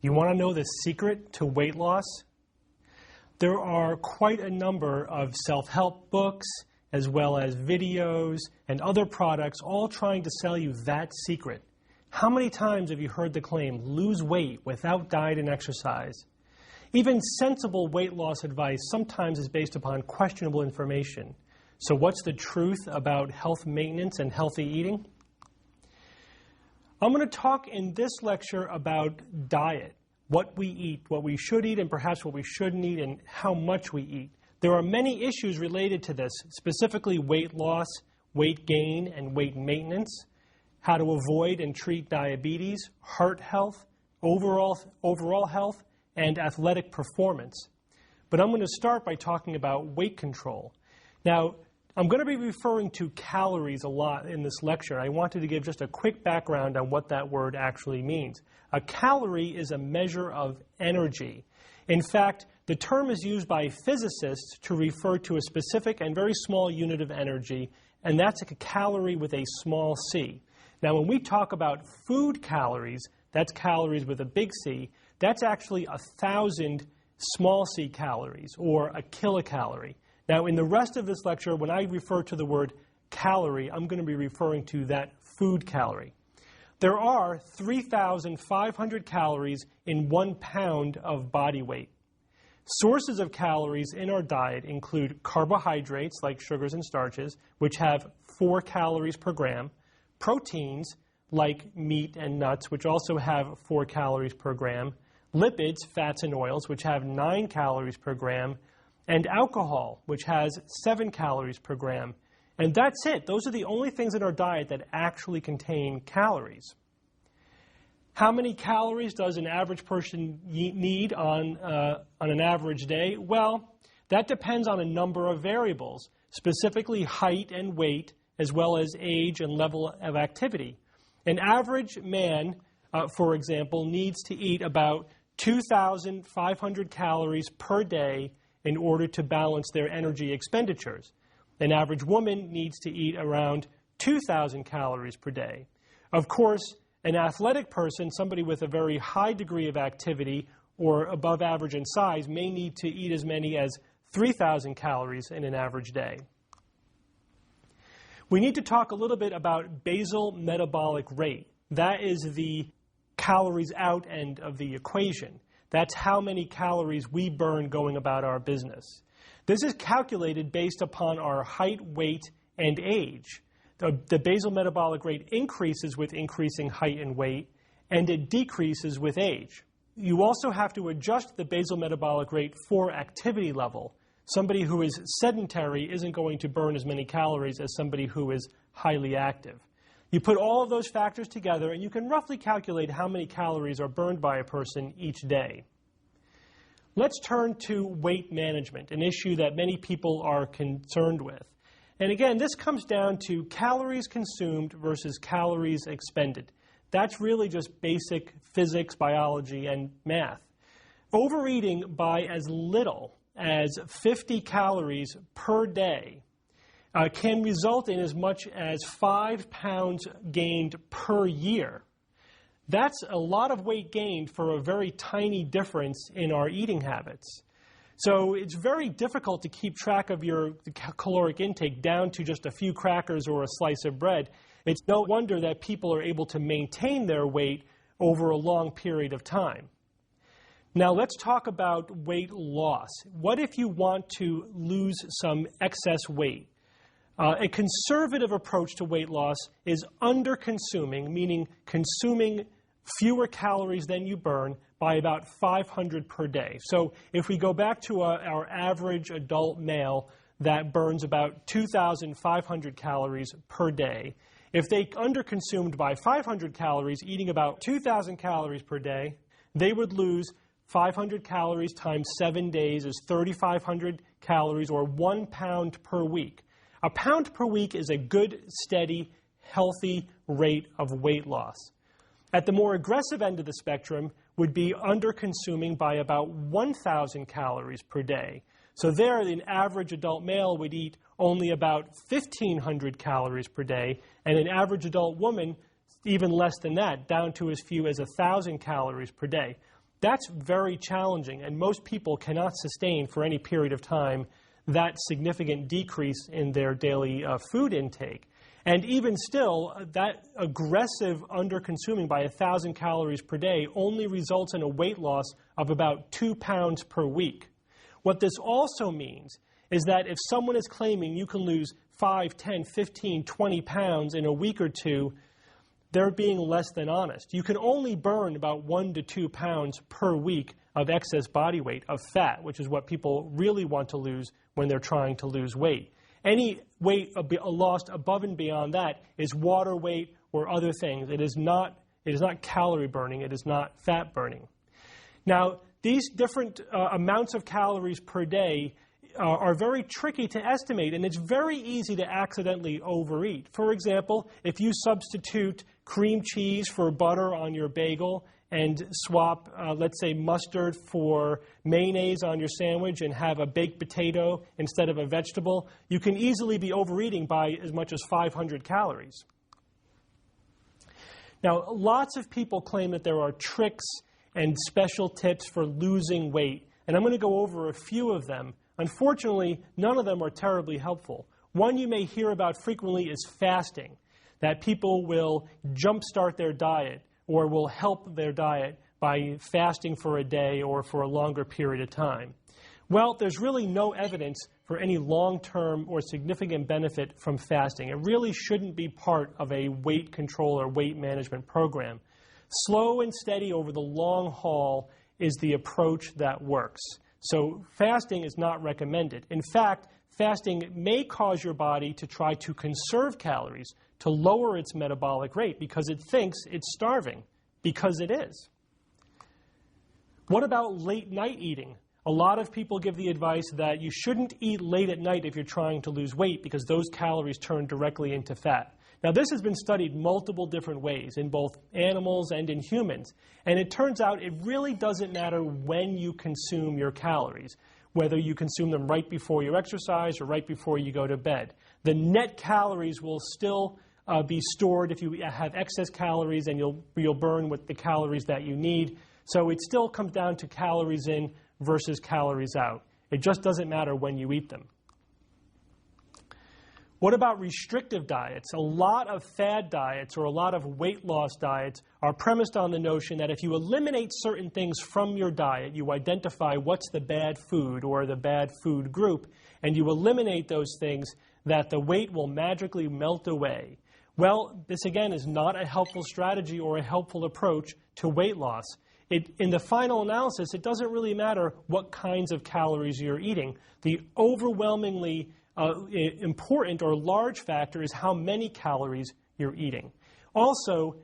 You want to know the secret to weight loss? There are quite a number of self-help books, as well as videos and other products, all trying to sell you that secret. How many times have you heard the claim, lose weight without diet and exercise? Even sensible weight loss advice sometimes is based upon questionable information. So what's the truth about health maintenance and healthy eating? I'm going to talk in this lecture about diet, what we eat, what we should eat, and perhaps what we shouldn't eat, and how much we eat. There are many issues related to this, specifically weight loss, weight gain, and weight maintenance, how to avoid and treat diabetes, heart health, overall health, and athletic performance. But I'm going to start by talking about weight control. Now, I'm going to be referring to calories a lot in this lecture. I wanted to give just a quick background on what that word actually means. A calorie is a measure of energy. In fact, the term is used by physicists to refer to a specific and very small unit of energy, and that's a calorie with a small c. Now, when we talk about food calories, that's calories with a big C, that's actually 1,000 small c calories, or a kilocalorie. Now, in the rest of this lecture, when I refer to the word calorie, I'm going to be referring to that food calorie. There are 3,500 calories in 1 pound of body weight. Sources of calories in our diet include carbohydrates, like sugars and starches, which have 4 calories per gram, proteins, like meat and nuts, which also have 4 calories per gram, lipids, fats and oils, which have 9 calories per gram, and alcohol, which has 7 calories per gram. And that's it. Those are the only things in our diet that actually contain calories. How many calories does an average person need on an average day? Well, that depends on a number of variables, specifically height and weight, as well as age and level of activity. An average man, for example, needs to eat about 2,500 calories per day in order to balance their energy expenditures. An average woman needs to eat around 2,000 calories per day. Of course, an athletic person, somebody with a very high degree of activity or above average in size, may need to eat as many as 3,000 calories in an average day. We need to talk a little bit about basal metabolic rate. That is the calories out end of the equation. That's how many calories we burn going about our business. This is calculated based upon our height, weight, and age. The basal metabolic rate increases with increasing height and weight, and it decreases with age. You also have to adjust the basal metabolic rate for activity level. Somebody who is sedentary isn't going to burn as many calories as somebody who is highly active. You put all of those factors together, and you can roughly calculate how many calories are burned by a person each day. Let's turn to weight management, an issue that many people are concerned with. And again, this comes down to calories consumed versus calories expended. That's really just basic physics, biology, and math. Overeating by as little as 50 calories per day can result in as much as 5 pounds gained per year. That's a lot of weight gained for a very tiny difference in our eating habits. So it's very difficult to keep track of your caloric intake down to just a few crackers or a slice of bread. It's no wonder that people are able to maintain their weight over a long period of time. Now let's talk about weight loss. What if you want to lose some excess weight? A conservative approach to weight loss is under-consuming, meaning consuming fewer calories than you burn by about 500 per day. So if we go back to our average adult male that burns about 2,500 calories per day, if they under-consumed by 500 calories, eating about 2,000 calories per day, they would lose 500 calories times 7 days is 3,500 calories, or 1 pound per week. A pound per week is a good, steady, healthy rate of weight loss. At the more aggressive end of the spectrum would be under-consuming by about 1,000 calories per day. So there, an average adult male would eat only about 1,500 calories per day, and an average adult woman even less than that, down to as few as 1,000 calories per day. That's very challenging, and most people cannot sustain for any period of time that significant decrease in their daily food intake. And even still, that aggressive under-consuming by 1,000 calories per day only results in a weight loss of about 2 pounds per week. What this also means is that if someone is claiming you can lose 5, 10, 15, 20 pounds in a week or two, they're being less than honest. You can only burn about 1 to 2 pounds per week of excess body weight, of fat, which is what people really want to lose when they're trying to lose weight. Any weight lost above and beyond that is water weight or other things. It is not calorie burning. It is not fat burning. Now, these different amounts of calories per day are very tricky to estimate, and it's very easy to accidentally overeat. For example, if you substitute cream cheese for butter on your bagel and swap, let's say, mustard for mayonnaise on your sandwich and have a baked potato instead of a vegetable, you can easily be overeating by as much as 500 calories. Now, lots of people claim that there are tricks and special tips for losing weight, and I'm going to go over a few of them. Unfortunately, none of them are terribly helpful. One you may hear about frequently is fasting, that people will jumpstart their diet or will help their diet by fasting for a day or for a longer period of time. Well, there's really no evidence for any long-term or significant benefit from fasting. It really shouldn't be part of a weight control or weight management program. Slow and steady over the long haul is the approach that works. So fasting is not recommended. In fact, fasting may cause your body to try to conserve calories, to lower its metabolic rate because it thinks it's starving, because it is. What about late night eating? A lot of people give the advice that you shouldn't eat late at night if you're trying to lose weight because those calories turn directly into fat. Now, this has been studied multiple different ways in both animals and in humans, and it turns out it really doesn't matter when you consume your calories, whether you consume them right before you exercise or right before you go to bed. The net calories will still be stored if you have excess calories, and you'll burn with the calories that you need. So it still comes down to calories in versus calories out. It just doesn't matter when you eat them. What about restrictive diets? A lot of fad diets or a lot of weight loss diets are premised on the notion that if you eliminate certain things from your diet, you identify what's the bad food or the bad food group, and you eliminate those things, that the weight will magically melt away. Well, this again is not a helpful strategy or a helpful approach to weight loss. In the final analysis, it doesn't really matter what kinds of calories you're eating. The overwhelmingly important or large factor is how many calories you're eating. Also,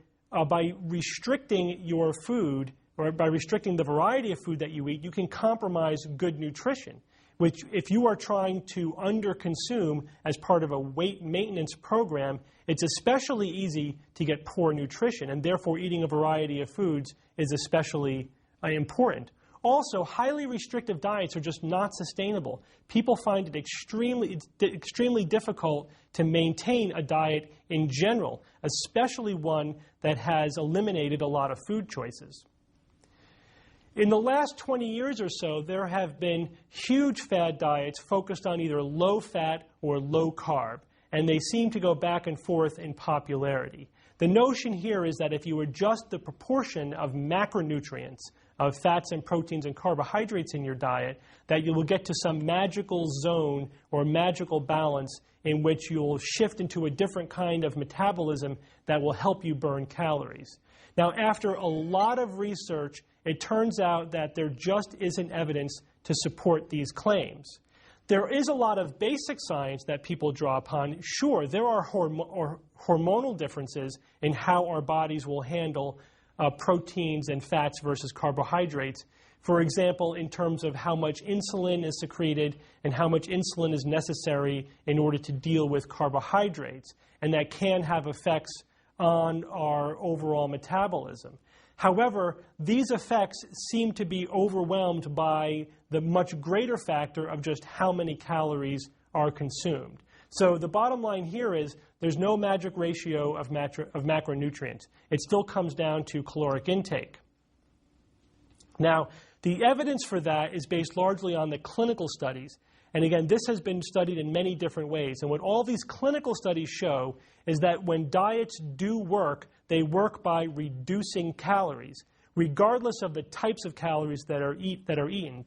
by restricting your food, or by restricting the variety of food that you eat, you can compromise good nutrition, which if you are trying to under-consume as part of a weight maintenance program, it's especially easy to get poor nutrition, and therefore eating a variety of foods is especially important. Also, highly restrictive diets are just not sustainable. People find it extremely difficult to maintain a diet in general, especially one that has eliminated a lot of food choices. In the last 20 years or so, there have been huge fad diets focused on either low fat or low carb, and they seem to go back and forth in popularity. The notion here is that if you adjust the proportion of macronutrients, of fats and proteins and carbohydrates in your diet, that you will get to some magical zone or magical balance in which you'll shift into a different kind of metabolism that will help you burn calories. Now, after a lot of research, it turns out that there just isn't evidence to support these claims. There is a lot of basic science that people draw upon. Sure, there are hormonal differences in how our bodies will handle proteins and fats versus carbohydrates. For example, in terms of how much insulin is secreted and how much insulin is necessary in order to deal with carbohydrates. And that can have effects on our overall metabolism. However, these effects seem to be overwhelmed by the much greater factor of just how many calories are consumed. So the bottom line here is there's no magic ratio of macronutrients. It still comes down to caloric intake. Now, the evidence for that is based largely on the clinical studies. And again, this has been studied in many different ways. And what all these clinical studies show is that when diets do work, they work by reducing calories, regardless of the types of calories that are eaten.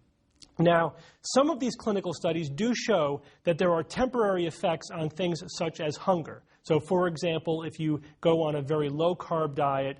Now, some of these clinical studies do show that there are temporary effects on things such as hunger. So, for example, if you go on a very low-carb diet,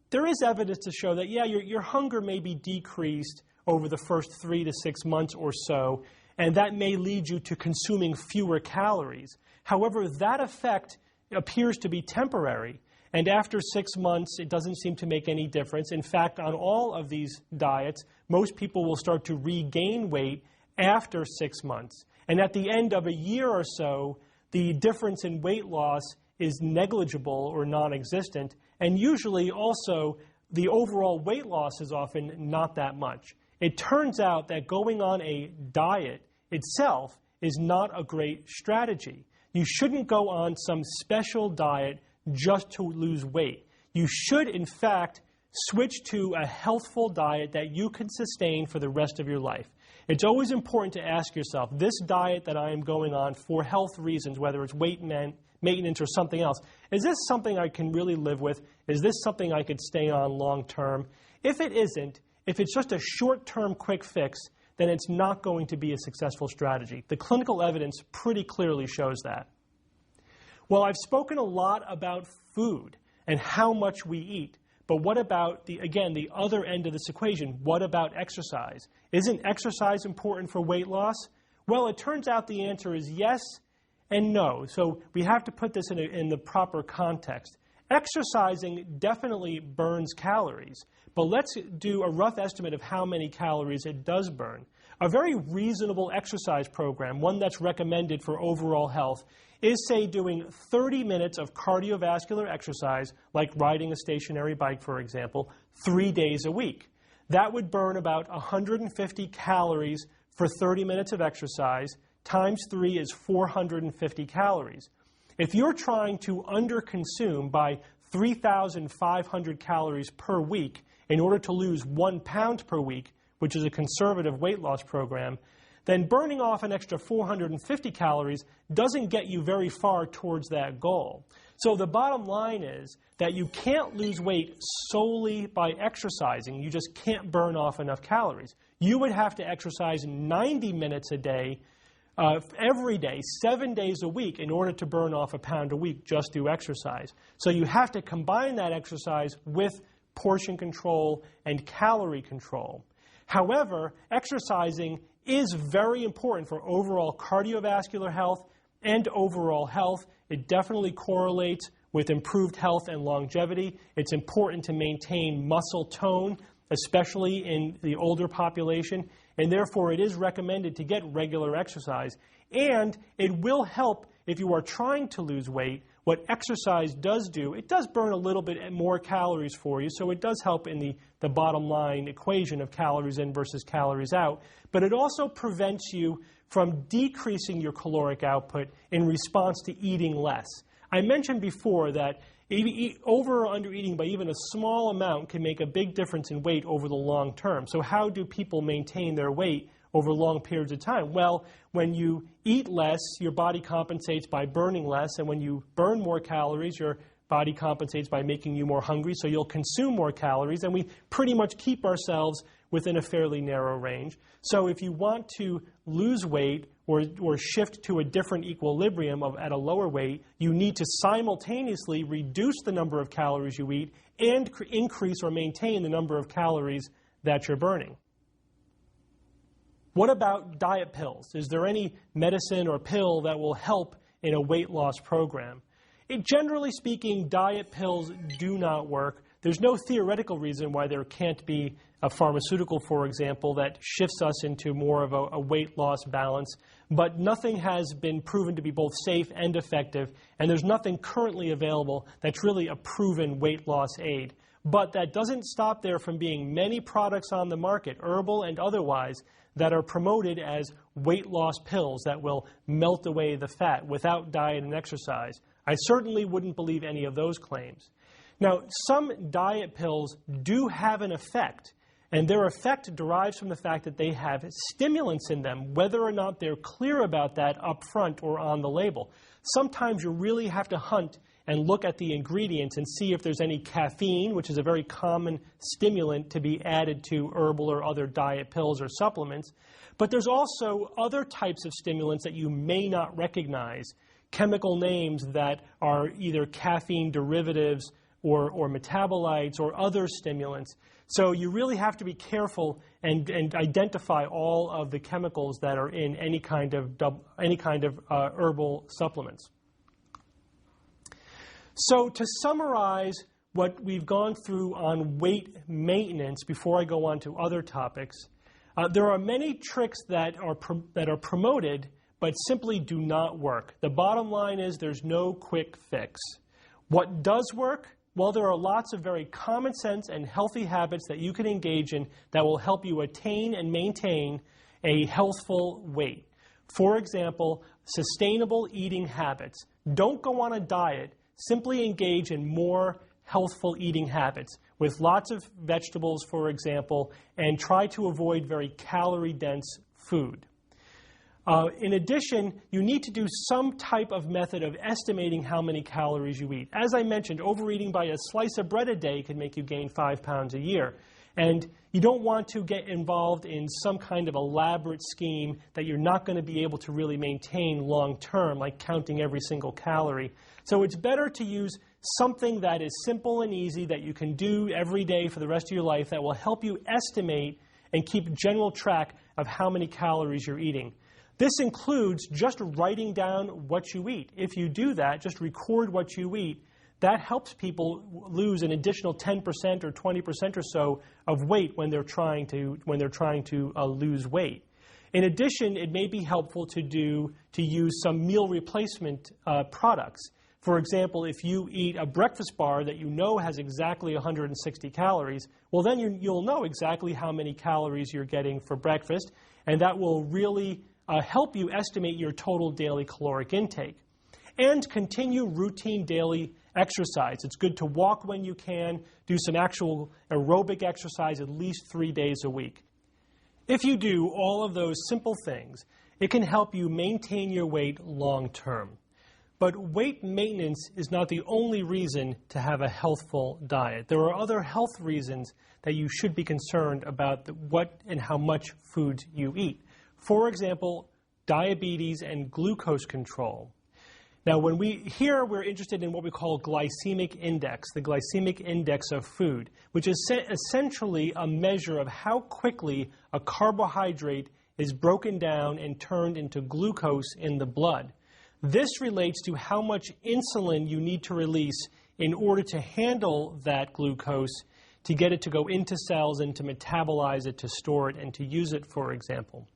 there is evidence to show that, yeah, your hunger may be decreased over the first 3 to 6 months or so, and that may lead you to consuming fewer calories. However, that effect appears to be temporary, and after 6 months, it doesn't seem to make any difference. In fact, on all of these diets, most people will start to regain weight after 6 months. And at the end of a year or so, the difference in weight loss is negligible or non-existent, and usually also the overall weight loss is often not that much. It turns out that going on a diet itself is not a great strategy. You shouldn't go on some special diet just to lose weight. You should, in fact, switch to a healthful diet that you can sustain for the rest of your life. It's always important to ask yourself, this diet that I am going on for health reasons, whether it's weight maintenance or something else, is this something I can really live with? Is this something I could stay on long term? If it isn't, if it's just a short-term quick fix, then it's not going to be a successful strategy. The clinical evidence pretty clearly shows that. Well, I've spoken a lot about food and how much we eat, but what about, the other end of this equation? What about exercise? Isn't exercise important for weight loss? Well, it turns out the answer is yes and no. So we have to put this in the proper context. Exercising definitely burns calories, but let's do a rough estimate of how many calories it does burn. A very reasonable exercise program, one that's recommended for overall health, is, say, doing 30 minutes of cardiovascular exercise, like riding a stationary bike, for example, 3 days a week. That would burn about 150 calories for 30 minutes of exercise. Times 3 is 450 calories. If you're trying to underconsume by 3,500 calories per week in order to lose 1 pound per week, which is a conservative weight loss program, then burning off an extra 450 calories doesn't get you very far towards that goal. So the bottom line is that you can't lose weight solely by exercising. You just can't burn off enough calories. You would have to exercise 90 minutes a day, every day, 7 days a week, in order to burn off a pound a week just through exercise. So you have to combine that exercise with portion control and calorie control. However, exercising is very important for overall cardiovascular health and overall health. It definitely correlates with improved health and longevity. It's important to maintain muscle tone, especially in the older population, and therefore it is recommended to get regular exercise. And it will help if you are trying to lose weight. What exercise does do, it does burn a little bit more calories for you, so it does help in the bottom line equation of calories in versus calories out, but it also prevents you from decreasing your caloric output in response to eating less. I mentioned before that over or under eating by even a small amount can make a big difference in weight over the long term. So how do people maintain their weight over long periods of time? Well, when you eat less, your body compensates by burning less, and when you burn more calories, your body compensates by making you more hungry, so you'll consume more calories, and we pretty much keep ourselves within a fairly narrow range. So if you want to lose weight or shift to a different equilibrium at a lower weight, you need to simultaneously reduce the number of calories you eat and increase or maintain the number of calories that you're burning. What about diet pills? Is there any medicine or pill that will help in a weight loss program? Generally speaking, diet pills do not work. There's no theoretical reason why there can't be a pharmaceutical, for example, that shifts us into more of a weight loss balance. But nothing has been proven to be both safe and effective, and there's nothing currently available that's really a proven weight loss aid. But that doesn't stop there from being many products on the market, herbal and otherwise, that are promoted as weight loss pills that will melt away the fat without diet and exercise. I certainly wouldn't believe any of those claims. Now, some diet pills do have an effect, And their effect derives from the fact that they have stimulants in them, whether or not they're clear about that up front or on the label. Sometimes you really have to hunt and look at the ingredients and see if there's any caffeine, which is a very common stimulant to be added to herbal or other diet pills or supplements. But there's also other types of stimulants that you may not recognize, chemical names that are either caffeine derivatives or metabolites or other stimulants. So you really have to be careful and identify all of the chemicals that are in any kind of herbal supplements. So to summarize what we've gone through on weight maintenance before I go on to other topics, there are many tricks that are promoted but simply do not work. The bottom line is there's no quick fix. What does work? Well, there are lots of very common sense and healthy habits that you can engage in that will help you attain and maintain a healthful weight. For example, sustainable eating habits. Don't go on a diet. Simply engage in more healthful eating habits with lots of vegetables, for example, and try to avoid very calorie-dense food. In addition, you need to do some type of method of estimating how many calories you eat. As I mentioned, overeating by a slice of bread a day can make you gain 5 pounds a year. And you don't want to get involved in some kind of elaborate scheme that you're not going to be able to really maintain long term, like counting every single calorie. So it's better to use something that is simple and easy that you can do every day for the rest of your life that will help you estimate and keep general track of how many calories you're eating. This includes just writing down what you eat. If you do that, just record what you eat, that helps people lose an additional 10% or 20% or so of weight when they're trying to lose weight. In addition, it may be helpful to use some meal replacement products. For example, if you eat a breakfast bar that you know has exactly 160 calories, well then you'll know exactly how many calories you're getting for breakfast, and that will really help you estimate your total daily caloric intake. And continue routine daily exercise. It's good to walk when you can, do some actual aerobic exercise at least 3 days a week. If you do all of those simple things, it can help you maintain your weight long term. But weight maintenance is not the only reason to have a healthful diet. There are other health reasons that you should be concerned about what and how much food you eat. For example, diabetes and glucose control. Now, we're interested in what we call glycemic index, the glycemic index of food, which is essentially a measure of how quickly a carbohydrate is broken down and turned into glucose in the blood. This relates to how much insulin you need to release in order to handle that glucose, to get it to go into cells and to metabolize it, to store it, and to use it, for example.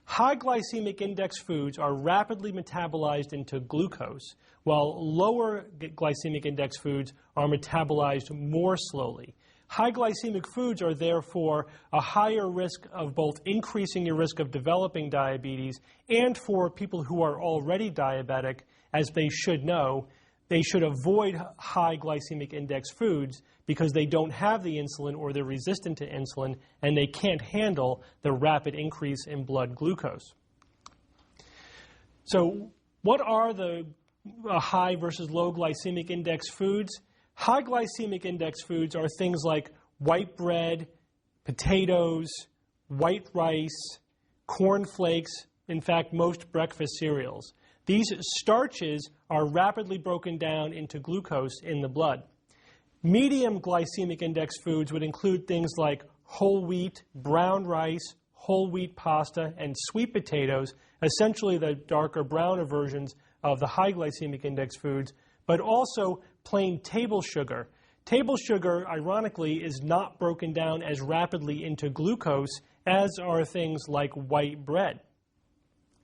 High glycemic index foods are rapidly metabolized into glucose, while lower glycemic index foods are metabolized more slowly. High glycemic foods are therefore a higher risk of both increasing your risk of developing diabetes, and for people who are already diabetic, as they should know, they should avoid high glycemic index foods because they don't have the insulin or they're resistant to insulin and they can't handle the rapid increase in blood glucose. So what are the high versus low glycemic index foods? High glycemic index foods are things like white bread, potatoes, white rice, corn flakes, in fact, most breakfast cereals. These starches are rapidly broken down into glucose in the blood. Medium glycemic index foods would include things like whole wheat, brown rice, whole wheat pasta, and sweet potatoes, essentially the darker, browner versions of the high glycemic index foods, but also plain table sugar. Table sugar, ironically, is not broken down as rapidly into glucose as are things like white bread.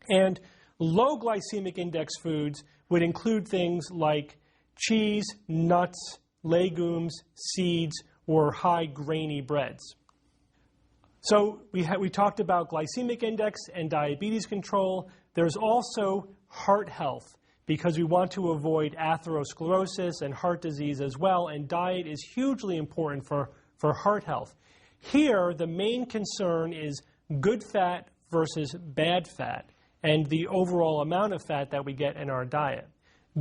And low glycemic index foods would include things like cheese, nuts, legumes, seeds, or high grainy breads. So we talked about glycemic index and diabetes control. There's also heart health, because we want to avoid atherosclerosis and heart disease as well, and diet is hugely important for heart health. Here, the main concern is good fat versus bad fat and the overall amount of fat that we get in our diet.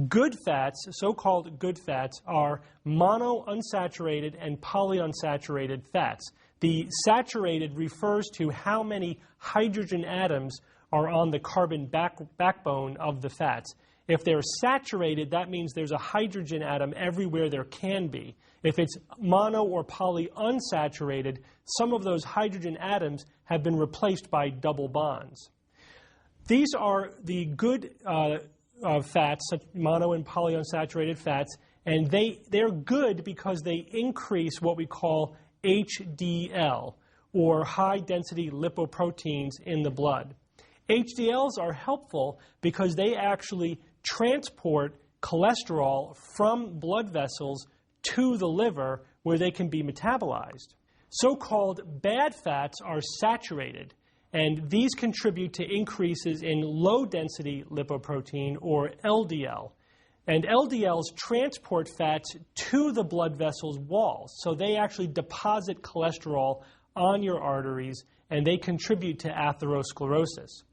Good fats, so-called good fats, are monounsaturated and polyunsaturated fats. The saturated refers to how many hydrogen atoms are on the carbon backbone of the fats. If they're saturated, that means there's a hydrogen atom everywhere there can be. If it's mono or polyunsaturated, some of those hydrogen atoms have been replaced by double bonds. These are the good fats, such mono and polyunsaturated fats, and they're good because they increase what we call HDL, or high-density lipoproteins in the blood. HDLs are helpful because they actually transport cholesterol from blood vessels to the liver where they can be metabolized. So-called bad fats are saturated, and these contribute to increases in low-density lipoprotein, or LDL. And LDLs transport fats to the blood vessel's walls, so they actually deposit cholesterol on your arteries, and they contribute to atherosclerosis.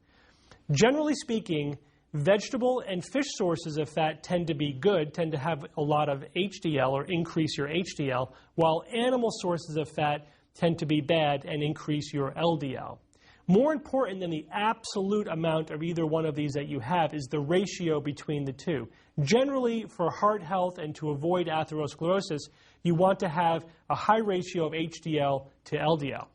Generally speaking, vegetable and fish sources of fat tend to be good, tend to have a lot of HDL or increase your HDL, while animal sources of fat tend to be bad and increase your LDL. More important than the absolute amount of either one of these that you have is the ratio between the two. Generally, for heart health and to avoid atherosclerosis, you want to have a high ratio of HDL to LDL.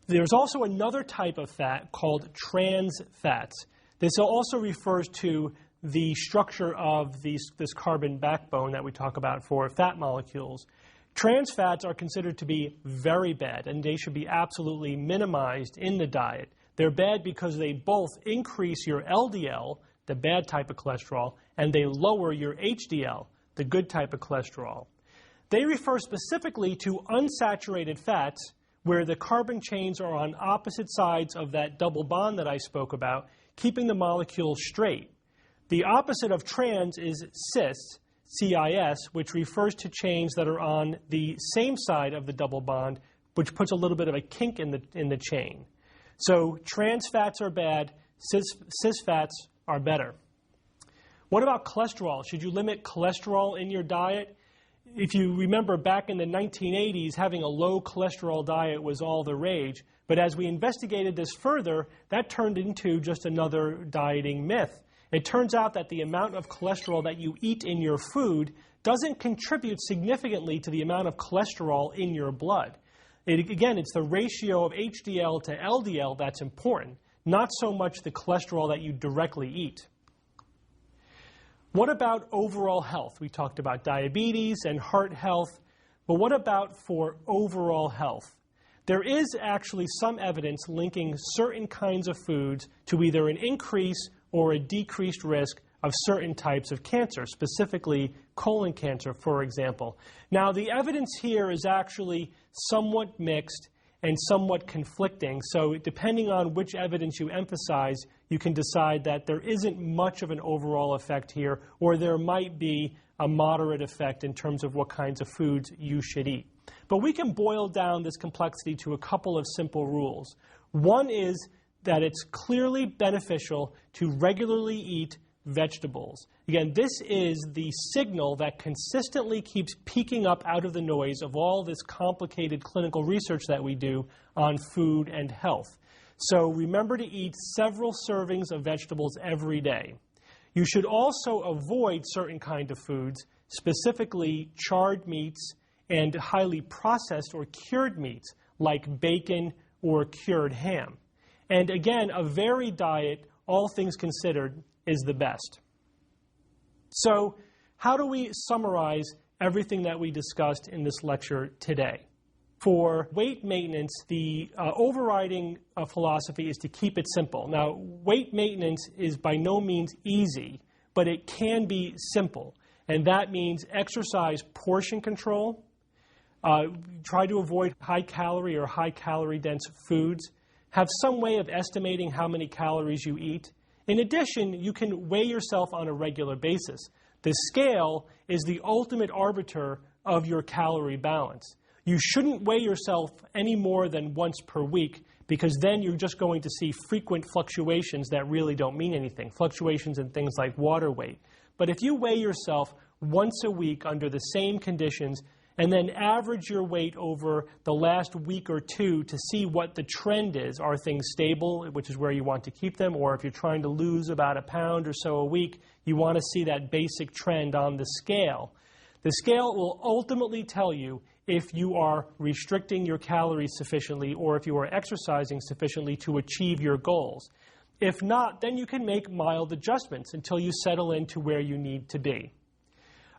There's also another type of fat called trans fats. This also refers to the structure of this carbon backbone that we talk about for fat molecules. Trans fats are considered to be very bad, and they should be absolutely minimized in the diet. They're bad because they both increase your LDL, the bad type of cholesterol, and they lower your HDL, the good type of cholesterol. They refer specifically to unsaturated fats where the carbon chains are on opposite sides of that double bond that I spoke about, keeping the molecule straight. The opposite of trans is cis, CIS, which refers to chains that are on the same side of the double bond, which puts a little bit of a kink in the chain. So trans fats are bad, cis fats are better. What about cholesterol? Should you limit cholesterol in your diet? If you remember back in the 1980s, having a low cholesterol diet was all the rage. But as we investigated this further, that turned into just another dieting myth. It turns out that the amount of cholesterol that you eat in your food doesn't contribute significantly to the amount of cholesterol in your blood. Again, it's the ratio of HDL to LDL that's important, not so much the cholesterol that you directly eat. What about overall health? We talked about diabetes and heart health, but what about for overall health? There is actually some evidence linking certain kinds of foods to either an increase or a decreased risk of certain types of cancer, specifically colon cancer, for example. Now, the evidence here is actually somewhat mixed and somewhat conflicting, so depending on which evidence you emphasize, you can decide that there isn't much of an overall effect here, or there might be a moderate effect in terms of what kinds of foods you should eat. But we can boil down this complexity to a couple of simple rules. One is that it's clearly beneficial to regularly eat vegetables. Again, this is the signal that consistently keeps peeking up out of the noise of all this complicated clinical research that we do on food and health. So remember to eat several servings of vegetables every day. You should also avoid certain kinds of foods, specifically charred meats and highly processed or cured meats like bacon or cured ham. And again, a varied diet, all things considered, is the best. So how do we summarize everything that we discussed in this lecture today? For weight maintenance, the overriding philosophy is to keep it simple. Now, weight maintenance is by no means easy, but it can be simple. And that means exercise portion control, try to avoid high-calorie or high-calorie-dense foods, have some way of estimating how many calories you eat. In addition, you can weigh yourself on a regular basis. The scale is the ultimate arbiter of your calorie balance. You shouldn't weigh yourself any more than once per week, because then you're just going to see frequent fluctuations that really don't mean anything, fluctuations in things like water weight. But if you weigh yourself once a week under the same conditions, and then average your weight over the last week or two to see what the trend is. Are things stable, which is where you want to keep them, or if you're trying to lose about a pound or so a week, you want to see that basic trend on the scale. The scale will ultimately tell you if you are restricting your calories sufficiently or if you are exercising sufficiently to achieve your goals. If not, then you can make mild adjustments until you settle into where you need to be.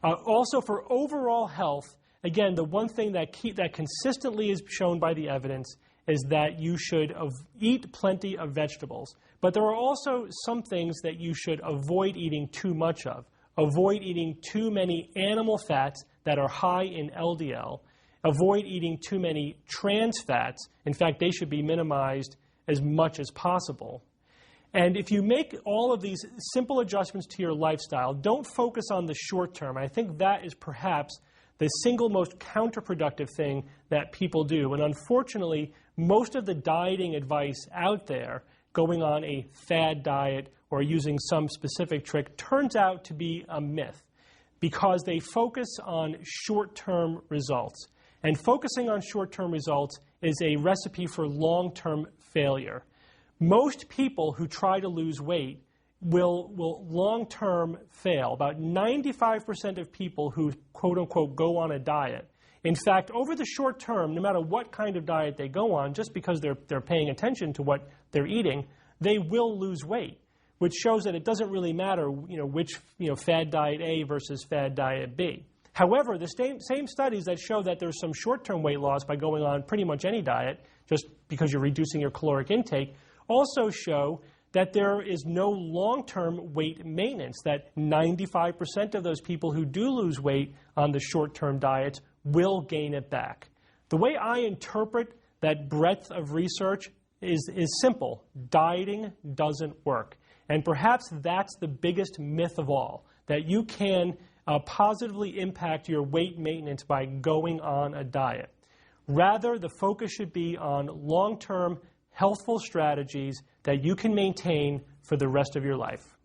Also, for overall health, again, the one thing that consistently is shown by the evidence is that you should eat plenty of vegetables. But there are also some things that you should avoid eating too much of. Avoid eating too many animal fats that are high in LDL. Avoid eating too many trans fats. In fact, they should be minimized as much as possible. And if you make all of these simple adjustments to your lifestyle, don't focus on the short term. I think that is perhaps the single most counterproductive thing that people do. And unfortunately, most of the dieting advice out there, going on a fad diet or using some specific trick, turns out to be a myth because they focus on short-term results. And focusing on short-term results is a recipe for long-term failure. Most people who try to lose weight will long-term fail. About 95% of people who, quote-unquote, go on a diet, in fact, over the short term, no matter what kind of diet they go on, just because they're paying attention to what they're eating, they will lose weight, which shows that it doesn't really matter, which, fad diet A versus fad diet B. However, the same studies that show that there's some short-term weight loss by going on pretty much any diet, just because you're reducing your caloric intake, also show that there is no long-term weight maintenance, that 95% of those people who do lose weight on the short-term diets will gain it back. The way I interpret that breadth of research is simple. Dieting doesn't work. And perhaps that's the biggest myth of all, that you can positively impact your weight maintenance by going on a diet. Rather, the focus should be on long-term healthful strategies that you can maintain for the rest of your life.